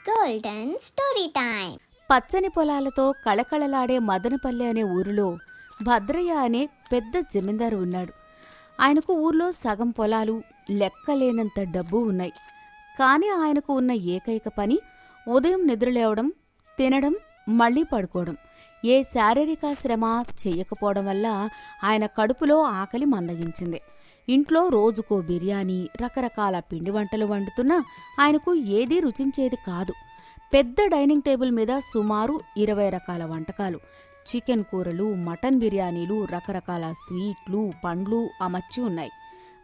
Golden story time. పచ్చని పొలాలతో కళకళలాడే మదనపల్లె అనే ఊరిలో భద్రయ్య అనే పెద్ద జమీందారు ఉన్నాడు. ఆయనకు ఊర్లో సగం పొలాలు, లెక్కలేనంత డబ్బు ఉన్నాయి. కాని ఆయనకు ఉన్న ఏకైక పని ఉదయం నిద్రలేవడం, తినడం, మళ్లీ పడుకోవడం. ఏ శారీరక శ్రమ చెయ్యకపోవడం వల్ల ఆయన కడుపులో ఆకలి మందగించింది. ఇంట్లో రోజుకో బిర్యానీ, రకరకాల పిండి వంటలు వండుతున్నా ఆయనకు ఏదీ రుచించేది కాదు. పెద్ద డైనింగ్ టేబుల్ మీద సుమారు 20 రకాల వంటకాలు, చికెన్ కూరలు, మటన్ బిర్యానీలు, రకరకాల స్వీట్లు, పండ్లు అమర్చి ఉన్నాయి.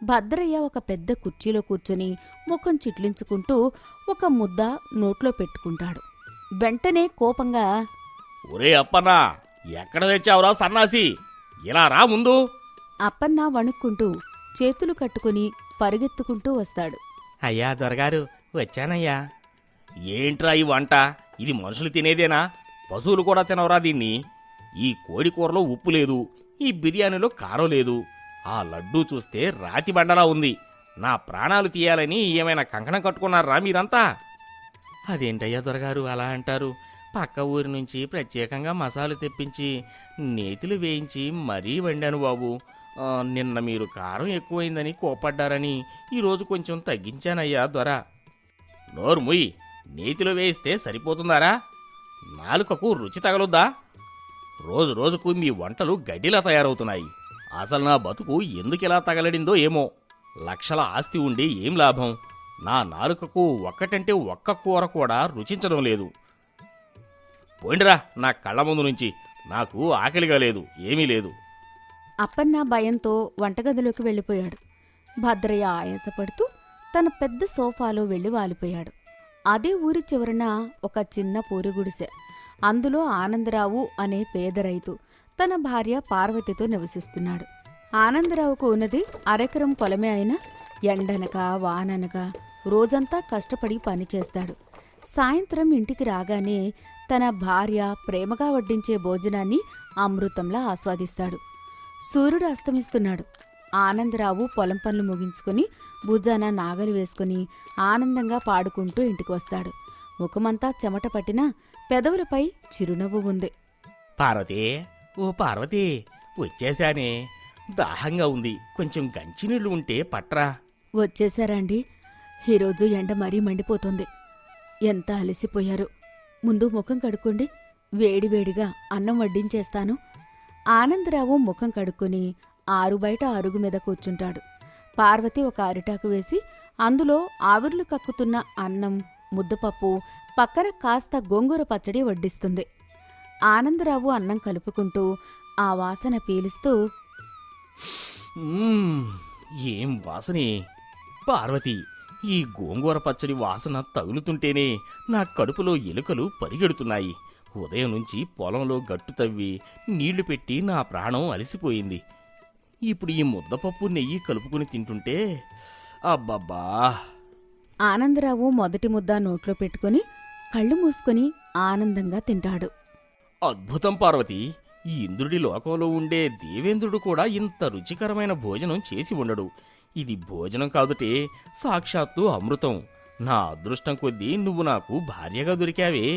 భద్రయ్య ఒక పెద్ద కుర్చీలో కూర్చొని ముఖం చిట్లించుకుంటూ ఒక ముద్ద నోట్లో పెట్టుకుంటాడు. వెంటనే కోపంగా, ఒరే అప్పన్నా, ఎక్కడ తెచ్చావురా సన్నాసి? ఇలా రా ముందు. అప్పన్న వణుక్కుంటూ చేతులు కట్టుకుని పరిగెత్తుకుంటూ వస్తాడు. అయ్యా దొరగారు, వచ్చానయ్యా. ఏంట్రా ఈ వంట? ఇది మనుషులు తినేదేనా? పశువులు కూడా తినవరా దీన్ని? ఈ కోడి కూరలో ఉప్పు లేదు, ఈ బిర్యానీలో కారం లేదు, ఆ లడ్డూ చూస్తే రాతి బండలా ఉంది. నా ప్రాణాలు తీయాలని ఏమైనా కంకణం కట్టుకున్నారా మీరంతా? అదేంటయ్యా దొరగారు అలా అంటారు? పక్క ఊరి నుంచి ప్రత్యేకంగా మసాలు తెప్పించి నేతిలు వేయించి మరీ వండాను బాబు. నిన్న మీరు కారం ఎక్కువైందని కోపడ్డారని ఈరోజు కొంచెం తగ్గించానయ్యా దొర. నోరు ముయ్యి, నేతిలో వేయిస్తే సరిపోతుందారా? నాలుకకు రుచి తగలుద్దా? రోజు రోజుకు మీ వంటలు గడ్డిలా తయారవుతున్నాయి. అసలు నా బతుకు ఎందుకిలా తగలడిందో ఏమో. లక్షల ఆస్తి ఉండి ఏం లాభం? నా నాలుకకు ఒక్కటంటే ఒక్క కూర కూడా రుచించడం లేదు. పోండిరా నా కళ్ళ ముందు నుంచి. నాకు ఆకలిగా లేదు, ఏమీ లేదు. అప్పన్న భయంతో వంటగదిలోకి వెళ్ళిపోయాడు. భద్రయ్య ఆయాసపడుతూ తన పెద్ద సోఫాలో వెళ్లి వాలిపోయాడు. అదే ఊరి చివరన ఒక చిన్న పూరి గుడిసె. అందులో ఆనందరావు అనే పేద రైతు తన భార్య పార్వతితో నివసిస్తున్నాడు. ఆనందరావుకు ఉన్నది అరెకరం పొలమే అయినా ఎండనక వాననక రోజంతా కష్టపడి పనిచేస్తాడు. సాయంత్రం ఇంటికి రాగానే తన భార్య ప్రేమగా వడ్డించే భోజనాన్ని అమృతంలా ఆస్వాదిస్తాడు. సూర్యుడు అస్తమిస్తున్నాడు. ఆనందరావు పొలం పనులు ముగించుకుని భుజాన నాగలి వేసుకుని ఆనందంగా పాడుకుంటూ ఇంటికి వస్తాడు. ముఖమంతా చెమట పట్టినా పెదవులపై చిరునవ్వు ఉంది. పార్వతి, ఓ పార్వతి, వచ్చేశానే. దాహంగా ఉంది, కొంచెం గంచినీళ్లు ఉంటే పట్రా. వచ్చేశారండి. ఈరోజు ఎండ మరీ మండిపోతుంది. ఎంత అలసిపోయారు. ముందు ముఖం కడుక్కోండి, వేడివేడిగా అన్నం వడ్డించేస్తాను. ఆనందరావు ముఖం కడుక్కొని ఆరుబయట అరుగు మీద కూర్చుంటాడు. పార్వతి ఒక అరిటాకు వేసి అందులో ఆవిర్లు కక్కుతున్న అన్నం, ముద్దపప్పు, పక్కన కాస్త గోంగూర పచ్చడి వడ్డిస్తుంది. ఆనందరావు అన్నం కలుపుకుంటూ ఆ వాసన పీలుస్తూ, ఏం వాసనే పార్వతి! ఈ గోంగూర పచ్చడి వాసన తగులుతుంటేనే నా కడుపులో ఎలుకలు పరిగెడుతున్నాయి. ఉదయం నుంచి పొలంలో గట్టు తవ్వి నీళ్లు పెట్టి నా ప్రాణం అలసిపోయింది. ఇప్పుడు ఈ ముద్దపప్పు నెయ్యి కలుపుకుని తింటుంటే అబ్బబ్బా! ఆనందరావు మొదటి ముద్ద నోట్లో పెట్టుకుని కళ్ళు మూసుకుని ఆనందంగా తింటాడు. అద్భుతం పార్వతి! ఈ ఇంద్రుడి లోకంలో ఉండే దేవేంద్రుడు కూడా ఇంత రుచికరమైన భోజనం చేసి ఉండడు. ఇది భోజనం కాదుటే, సాక్షాత్తు అమృతం. నా అదృష్టం కొద్దీ నువ్వు నాకు భార్యగా దొరికావే.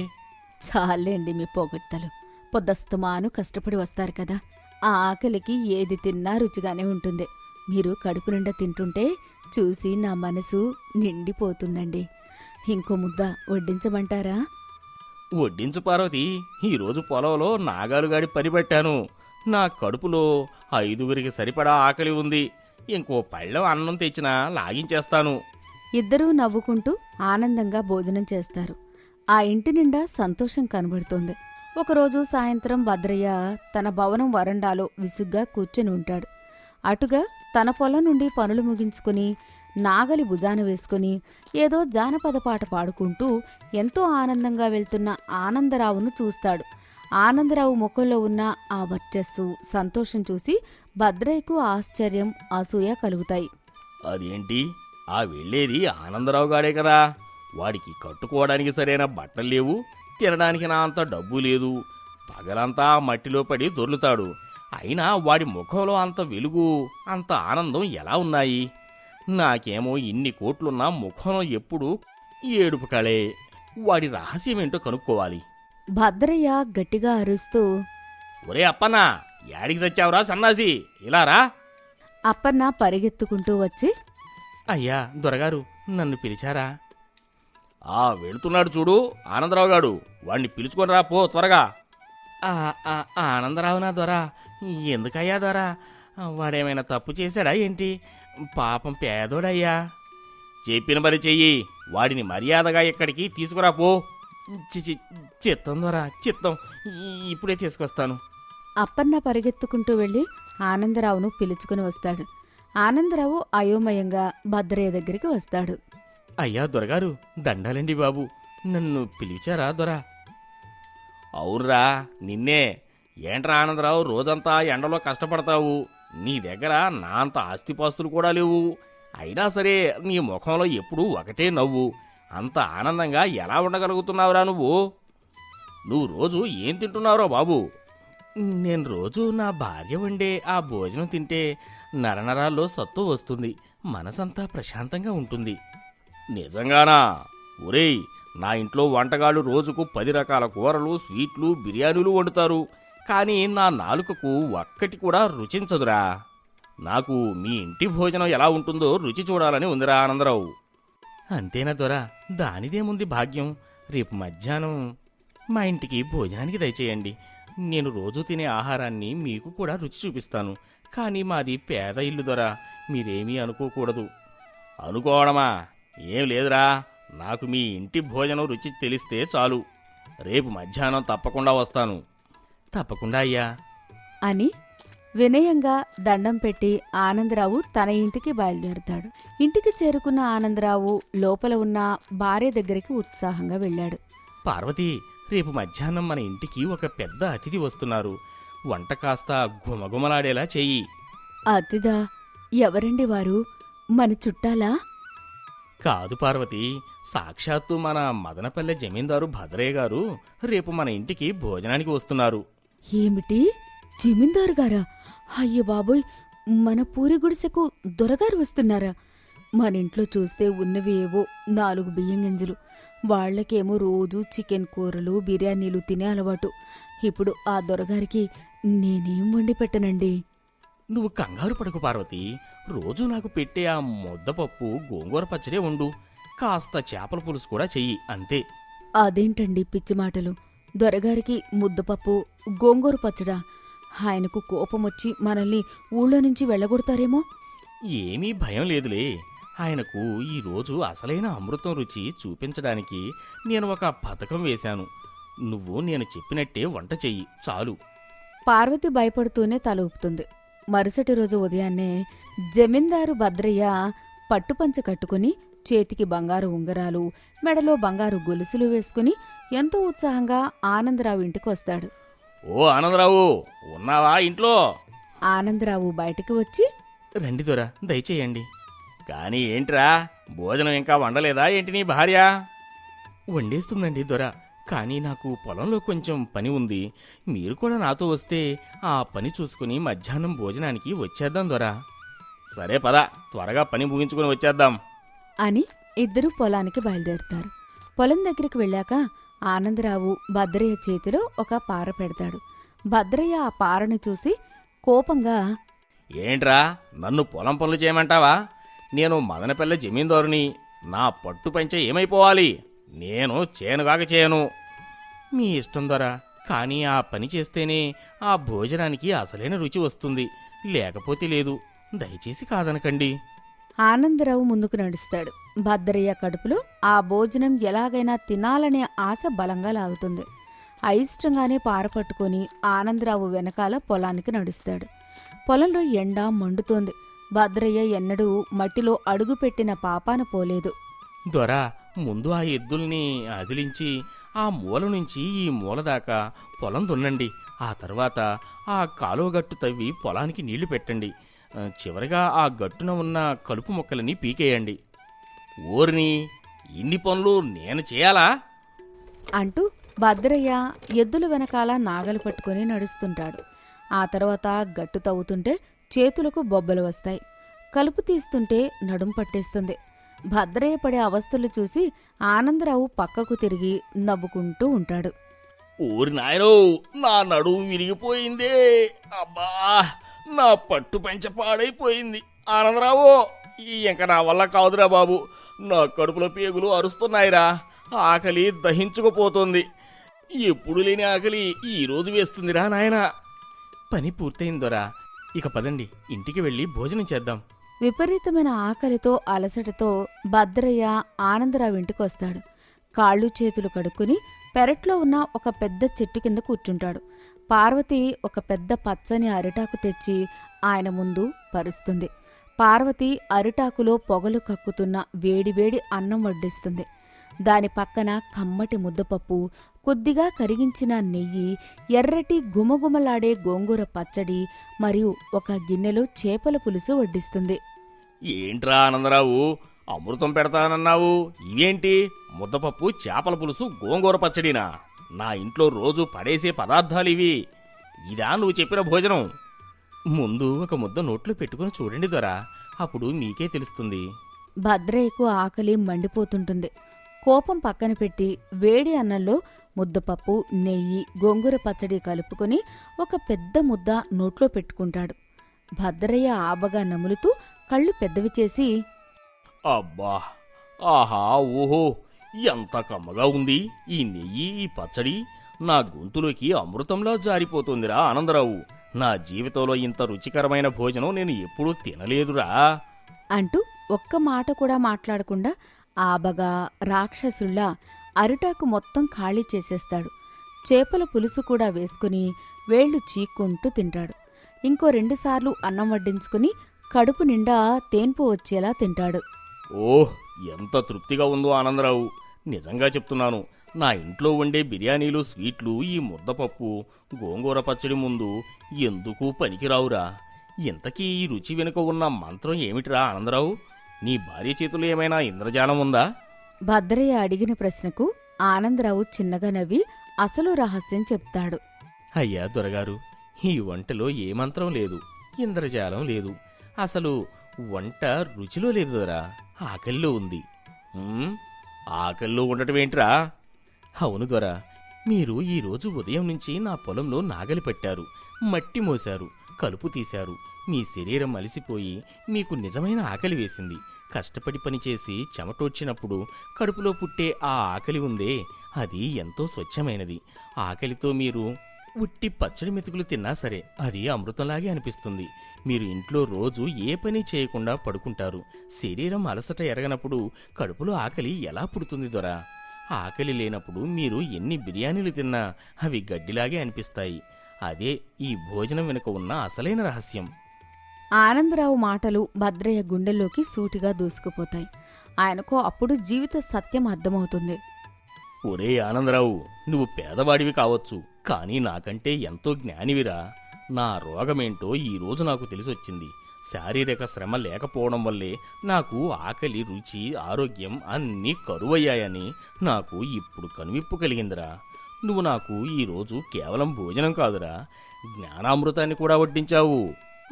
చాలేండి మీ పొగడ్తలు. పొద్దస్తమాను కష్టపడి వస్తారు కదా, ఆ ఆకలికి ఏది తిన్నా రుచిగానే ఉంటుంది. మీరు కడుపు నిండా తింటుంటే చూసి నా మనసు నిండిపోతుందండి. ఇంకో ముద్ద వడ్డించమంటారా? వడ్డించు పార్వతి. ఈరోజు పొలంలో నాగాలుగాడి పని పెట్టాను. నా కడుపులో 5గురికి సరిపడా ఆకలి ఉంది. ఇంకో పళ్ళెం అన్నం తెచ్చినా లాగించేస్తాను. ఇద్దరూ నవ్వుకుంటూ ఆనందంగా భోజనం చేస్తారు. ఆ ఇంటి నిండా సంతోషం కనబడుతోంది. ఒకరోజు సాయంత్రం భద్రయ్య తన భవనం వరండాలో విసుగ్గా కూర్చుని ఉంటాడు. అటుగా తన పొలం నుండి పనులు ముగించుకుని నాగలి భుజాన వేసుకుని ఏదో జానపద పాట పాడుకుంటూ ఎంతో ఆనందంగా వెళ్తున్న ఆనందరావును చూస్తాడు. ఆనందరావు ముఖంలో ఉన్న ఆ వర్చస్సు, సంతోషం చూసి భద్రయ్యకు ఆశ్చర్యం, అసూయ కలుగుతాయి. అదేంటి, ఆ వెళ్ళేది ఆనందరావు గాడే కదా? వాడికి కట్టుకోవడానికి సరైన బట్టలు లేవు, తినడానికి నా అంత డబ్బు లేదు. పగలంతా మట్టిలో పడి దొర్లుతాడు. అయినా వాడి ముఖంలో అంత వెలుగు, అంత ఆనందం ఎలా ఉన్నాయి? నాకేమో ఇన్ని కోట్లున్నా ముఖంలో ఎప్పుడూ ఏడుపు కళే. వాడి రహస్యమేంటో కనుక్కోవాలి. భద్రయ్య గట్టిగా అరుస్తూ ఒరే అప్పన్నా, యాడికి చచ్చావురా సన్నాసి, ఇలా రా. అప్పన్న పరిగెత్తుకుంటూ వచ్చి అయ్యా దొరగారు, నన్ను పిలిచారా? వెళుతున్నాడు చూడు ఆనందరావు గాడు, వాణ్ణి పిలుచుకొని రా పో త్వరగా. ఆనందరావునా దొరా? ఎందుకయ్యా దొరా? వాడేమైనా తప్పు చేశాడా ఏంటి? పాపం పేదోడయ్యా. చెప్పిన పని చెయ్యి, వాడిని మర్యాదగా ఇక్కడికి తీసుకురా పో. చిత్తం దొరా, చిత్తం, ఇప్పుడే తీసుకొస్తాను. అప్పన్న పరిగెత్తుకుంటూ వెళ్ళి ఆనందరావును పిలుచుకుని వస్తాడు. ఆనందరావు అయోమయంగా భద్రయ్య దగ్గరికి వస్తాడు. అయ్యా దొరగారు, దండాలండి బాబు, నన్ను పిలిచారా దొరా? అవునరా, నిన్నే. ఏంట్రా ఆనందరావు, రోజంతా ఎండలో కష్టపడతావు, నీ దగ్గర నా అంత ఆస్తిపాస్తులు కూడా లేవు, అయినా సరే నీ ముఖంలో ఎప్పుడూ ఒకటే నవ్వు. అంత ఆనందంగా ఎలా ఉండగలుగుతున్నావురా నువ్వు? నువ్వు రోజు ఏం తింటున్నావురా బాబు? నేను రోజు నా భార్య వండే ఆ భోజనం తింటే నరనరాల్లో సత్తు వస్తుంది, మనసంతా ప్రశాంతంగా ఉంటుంది. నిజంగానా? ఒరేయ్, నా ఇంట్లో వంటగాళ్ళు రోజుకు 10 రకాల కూరలు, స్వీట్లు, బిర్యానీలు వండుతారు, కానీ నా నాలుకకు ఒక్కటి కూడా రుచించదురా. నాకు మీ ఇంటి భోజనం ఎలా ఉంటుందో రుచి చూడాలని ఉందిరా ఆనందరావు. అంతేనా దొరా? దానిదేముంది భాగ్యం, రేపు మధ్యాహ్నం మా ఇంటికి భోజనానికి దయచేయండి. నేను రోజు తినే ఆహారాన్ని మీకు కూడా రుచి చూపిస్తాను. కానీ మాది పేద ఇల్లు దొరా, మీరేమీ అనుకోకూడదు. అనుకోవడమా? ఏం లేదురా, నాకు మీ ఇంటి భోజనం రుచి తెలిస్తే చాలు. రేపు మధ్యాహ్నం తప్పకుండా వస్తాను. తప్పకుండా అయ్యా అని వినయంగా దండం పెట్టి ఆనందరావు తన ఇంటికి బయలుదేరుతాడు. ఇంటికి చేరుకున్న ఆనందరావు లోపల ఉన్న భార్య దగ్గరికి ఉత్సాహంగా వెళ్ళాడు. పార్వతి, రేపు మధ్యాహ్నం మన ఇంటికి ఒక పెద్ద అతిథి వస్తున్నారు. వంట కాస్త గుమగుమలాడేలా చెయ్యి. అతిథా? ఎవరండి వారు? మన చుట్టాలా? కాదు పార్వతి, సాక్షాత్తు మన మదనపల్లె జమీందారు భద్రయ్య గారు రేపు మన ఇంటికి భోజనానికి వస్తున్నారు. ఏమిటి, జమీందారు గారా? అయ్య బాబోయ్, మన పూరి గుడిసెకు దొరగారు వస్తున్నారా? మన ఇంట్లో చూస్తే ఉన్నవి ఏవో 4 బియ్యం గింజలు, వాళ్లకేమో రోజు చికెన్ కూరలు, బిర్యానీలు తినే అలవాటు. ఇప్పుడు ఆ దొరగారికి నేనేం వండి పెట్టనండి? నువ్వు కంగారు పడకు పార్వతి, రోజు నాకు పెట్టే ఆ ముద్దపప్పు, గోంగూర పచ్చడే ఉండు, కాస్త చేపల పులుసు కూడా చెయ్యి, అంతే. అదేంటండి పిచ్చి మాటలు? దొరగారికి ముద్దపప్పు, గోంగూర పచ్చడా? ఆయనకు కోపమొచ్చి మనల్ని ఊళ్ళో నుంచి వెళ్ళగొడతారేమో. ఏమీ భయం లేదులే. ఆయనకు ఈరోజు అసలైన అమృతం రుచి చూపించడానికి నేను ఒక పథకం వేశాను. నువ్వు నేను చెప్పినట్టే వంట చెయ్యి చాలు. పార్వతి భయపడుతూనే తల ఊపుతుంది. మరుసటి రోజు ఉదయాన్నే జమీందారు భద్రయ్య పట్టుపంచ కట్టుకుని, చేతికి బంగారు ఉంగరాలు, మెడలో బంగారు గొలుసులు వేసుకుని ఎంతో ఉత్సాహంగా ఆనందరావు ఇంటికి వస్తాడు. ఓ ఆనందరావు, ఉన్నావా ఇంట్లో? ఆనందరావు బయటికి వచ్చి, రండి దొరా, దయచేయండి. కానీ ఏంట్రా, భోజనం ఇంకా వండలేదా ఏంటి నీ భార్య? వండేస్తుందండి దొరా, కానీ నాకు పొలంలో కొంచెం పని ఉంది. మీరు కూడా నాతో వస్తే ఆ పని చూసుకుని మధ్యాహ్నం భోజనానికి వచ్చేద్దాం దొరా. సరే పద, త్వరగా పని ముగించుకుని వచ్చేద్దాం అని ఇద్దరూ పొలానికి బయలుదేరుతారు. పొలం దగ్గరికి వెళ్ళాక ఆనందరావు భద్రయ్య చేతిలో ఒక పార పెడతాడు. భద్రయ్య ఆ పారను చూసి కోపంగా, ఏంట్రా, నన్ను పొలం పనులు చేయమంటావా? నేను మదనపల్లె జమీందారుని, నా పట్టు పంచె ఏమైపోవాలి? నేను చేయనుగాక చేయను. మీ ఇష్టం దొరా, కానీ ఆ పని చేస్తేనే ఆ భోజనానికి అసలైన రుచి వస్తుంది, లేకపోతే లేదు. దయచేసి కాదనకండి. ఆనందరావు ముందుకు నడుస్తాడు. భద్రయ్య కడుపులో ఆ భోజనం ఎలాగైనా తినాలనే ఆశ బలంగా లాగుతుంది. అయిష్టంగానే పార పట్టుకుని ఆనందరావు వెనకాల పొలానికి నడుస్తాడు. పొలంలో ఎండ మండుతోంది. భద్రయ్య ఎన్నడూ మట్టిలో అడుగుపెట్టిన పాపాన పోలేదు. దొరా, ముందు ఆ ఎద్దుల్ని అదిలించి ఆ మూల నుంచి ఈ మూల దాకా పొలం దున్నండి. ఆ తర్వాత ఆ కాలువగట్టు తవ్వి పొలానికి నీళ్లు పెట్టండి. చివరిగా ఆ గట్టున ఉన్న కలుపు మొక్కలని పీకేయండి. ఓర్ని, ఇన్ని పనులు నేను చేయాలా? అంటూ భద్రయ్య ఎద్దుల వెనకాల నాగలు పట్టుకుని నడుస్తుంటాడు. ఆ తర్వాత గట్టు తవ్వుతుంటే చేతులకు బొబ్బలు వస్తాయి. కలుపు తీస్తుంటే నడుం పట్టేస్తుంది. భద్రయ్య పడే అవస్థలు చూసి ఆనందరావు పక్కకు తిరిగి నవ్వుకుంటూ ఉంటాడు. ఊరి నాయనో, నా నడుము విరిగిపోయిందే. అబ్బా, నా పట్టు పెంచ పాడైపోయింది. ఆనందరావు, ఇంక నా వల్ల కాదురా బాబు. నా కడుపులో పేగులు అరుస్తున్నాయిరా. ఆకలి దహించుకుపోతుంది. ఎప్పుడు లేని ఆకలి ఈరోజు వేస్తుందిరా నాయనా. పని పూర్తయిందోరా, ఇక పదండి, ఇంటికి వెళ్ళి భోజనం చేద్దాం. విపరీతమైన ఆకలితో అలసటతో భద్రయ్య ఆనందరావు ఇంటికొస్తాడు. కాళ్ళు చేతులు కడుక్కుని పెరట్లో ఉన్న ఒక పెద్ద చెట్టు కింద కూర్చుంటాడు. పార్వతి ఒక పెద్ద పచ్చని అరిటాకు తెచ్చి ఆయన ముందు పరుస్తుంది. పార్వతి అరిటాకులో పొగలు కక్కుతున్న వేడివేడి అన్నం వడ్డిస్తుంది. దాని పక్కన కమ్మటి ముద్దపప్పు, కొద్దిగా కరిగించిన నెయ్యి, ఎర్రటి గుమగుమలాడే గోంగూర పచ్చడి మరియు ఒక గిన్నెలో చేపల పులుసు వడ్డిస్తుంది. ఏంట్రా ఆనందరావు, అమృతం పెడతానన్నావు, ఇవేంటి? ముద్దపప్పు, చేపల పులుసు, గోంగూర పచ్చడినా? నా ఇంట్లో రోజు పడేసే పదార్థాలివి. ఇదా నువ్వు చెప్పిన భోజనం? ముందు ఒక ముద్ద నోట్లో పెట్టుకుని చూడండి దొరా, అప్పుడు మీకే తెలుస్తుంది. భద్రయ్యకు ఆకలి మండిపోతుంటుంది. కోపం పక్కన పెట్టి వేడి అన్నంలో ముద్దపప్పు, నెయ్యి, గోంగూర పచ్చడి కలుపుకొని ఒక పెద్ద ముద్ద నోట్లో పెట్టుకుంటాడు. భద్రయ్య ఆబగా నములుతూ కళ్ళు పెద్దవి చేసి, అబ్బా, ఆహా, ఓహో, ఎంత కమ్మగా ఉంది ఈ నెయ్యి, ఈ పచ్చడి. నా గొంతులోకి అమృతంలా జారిపోతుందిరా ఆనందరావు. నా జీవితంలో ఇంత రుచికరమైన భోజనం నేను ఎప్పుడూ తినలేదురా అంటూ ఒక్క మాట కూడా మాట్లాడకుండా ఆబగా రాక్షసుల్లా అరిటాకు మొత్తం ఖాళీ చేసేస్తాడు. చేపల పులుసు కూడా వేసుకుని వేళ్లు చీక్కుంటూ తింటాడు. ఇంకో 2 సార్లు అన్నం వడ్డించుకుని కడుపు నిండా తేన్పు వచ్చేలా తింటాడు. ఓహ్, ఎంత తృప్తిగా ఉందో ఆనందరావు. నిజంగా చెప్తున్నాను, నా ఇంట్లో వండే బిర్యానీలు, స్వీట్లు, ఈ ముద్దపప్పు, గోంగూర పచ్చడి ముందు ఎందుకు పనికిరావురా. ఇంతకీ ఈ రుచి వెనుక ఉన్న మంత్రం ఏమిటిరా ఆనందరావు? నీ భార్య చేతులు ఏమైనా ఇంద్రజాలం ఉందా? భద్రయ్య అడిగిన ప్రశ్నకు ఆనందరావు చిన్నగా నవ్వి అసలు రహస్యం చెప్తాడు. అయ్యా దొరగారు, ఈ వంటలో ఏ మంత్రం లేదు, ఇంద్రజాలం లేదు. అసలు వంట రుచిలో లేదు దొరా, ఆకలిలో ఉంది. ఆకలిలో ఉండటమేంట్రా? అవును దొరా, మీరు ఈరోజు ఉదయం నుంచి నా పొలంలో నాగలి పట్టారు, మట్టి మోశారు, కలుపు తీశారు. మీ శరీరం అలసిపోయి మీకు నిజమైన ఆకలి వేసింది. కష్టపడి పనిచేసి చెమటోడ్చినప్పుడు కడుపులో పుట్టే ఆ ఆకలి ఉందే, అది ఎంతో స్వచ్ఛమైనది. ఆకలితో మీరు ఉట్టి పచ్చడి మెతుకులు తిన్నా సరే అది అమృతంలాగే అనిపిస్తుంది. మీరు ఇంట్లో రోజు ఏ పని చేయకుండా పడుకుంటారు. శరీరం అలసట ఎరగనప్పుడు కడుపులో ఆకలి ఎలా పుడుతుంది దొరా? ఆకలి లేనప్పుడు మీరు ఎన్ని బిర్యానీలు తిన్నా అవి గడ్డిలాగే అనిపిస్తాయి. అదే ఈ భోజనం వెనుక ఉన్న అసలైన రహస్యం. ఆనందరావు మాటలు భద్రయ్య గుండెల్లోకి సూటిగా దూసుకుపోతాయి. ఆయనకు అప్పుడు జీవిత సత్యం అర్థమవుతుంది. ఒరే ఆనందరావు, నువ్వు పేదవాడివి కావచ్చు, కానీ నాకంటే ఎంతో జ్ఞానివిరా. నా రోగమేంటో ఈరోజు నాకు తెలిసొచ్చింది. శారీరక శ్రమ లేకపోవడం వల్లే నాకు ఆకలి, రుచి, ఆరోగ్యం అన్నీ కరువయ్యాయని నాకు ఇప్పుడు కనువిప్పు కలిగిందిరా. నువ్వు నాకు ఈరోజు కేవలం భోజనం కాదురా, జ్ఞానామృతాన్ని కూడా వడ్డించావు.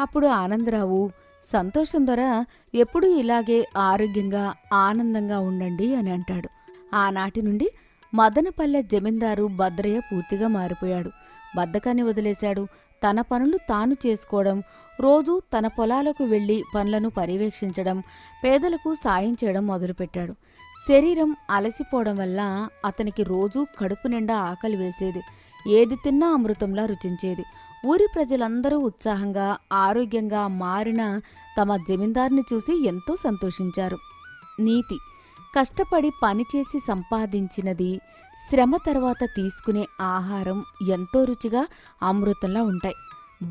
అప్పుడు ఆనందరావు, సంతోషం ద్వారా ఎప్పుడూ ఇలాగే ఆరోగ్యంగా ఆనందంగా ఉండండి అని అంటాడు. ఆనాటి నుండి మదనపల్లె జమీందారు భద్రయ్య పూర్తిగా మారిపోయాడు. బద్ధకాన్ని వదిలేశాడు. తన పనులు తాను చేసుకోవడం, రోజూ తన పొలాలకు వెళ్లి పనులను పర్యవేక్షించడం, పేదలకు సాయం చేయడం మొదలుపెట్టాడు. శరీరం అలసిపోవడం వల్ల అతనికి రోజూ కడుపు నిండా ఆకలి వేసేది. ఏది తిన్నా అమృతంలా రుచించేది. ఊరి ప్రజలందరూ ఉత్సాహంగా ఆరోగ్యంగా మారిన తమ జమీందారుని చూసి ఎంతో సంతోషించారు. నీతి: కష్టపడి పనిచేసి సంపాదించినది శ్రమ తర్వాత తీసుకునే ఆహారం ఎంతో రుచిగా అమృతంలా ఉంటాయి.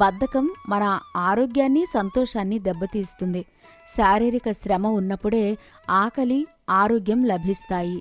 బద్ధకం మన ఆరోగ్యాన్ని, సంతోషాన్ని దెబ్బతీస్తుంది. శారీరక శ్రమ ఉన్నప్పుడే ఆకలి, ఆరోగ్యం లభిస్తాయి.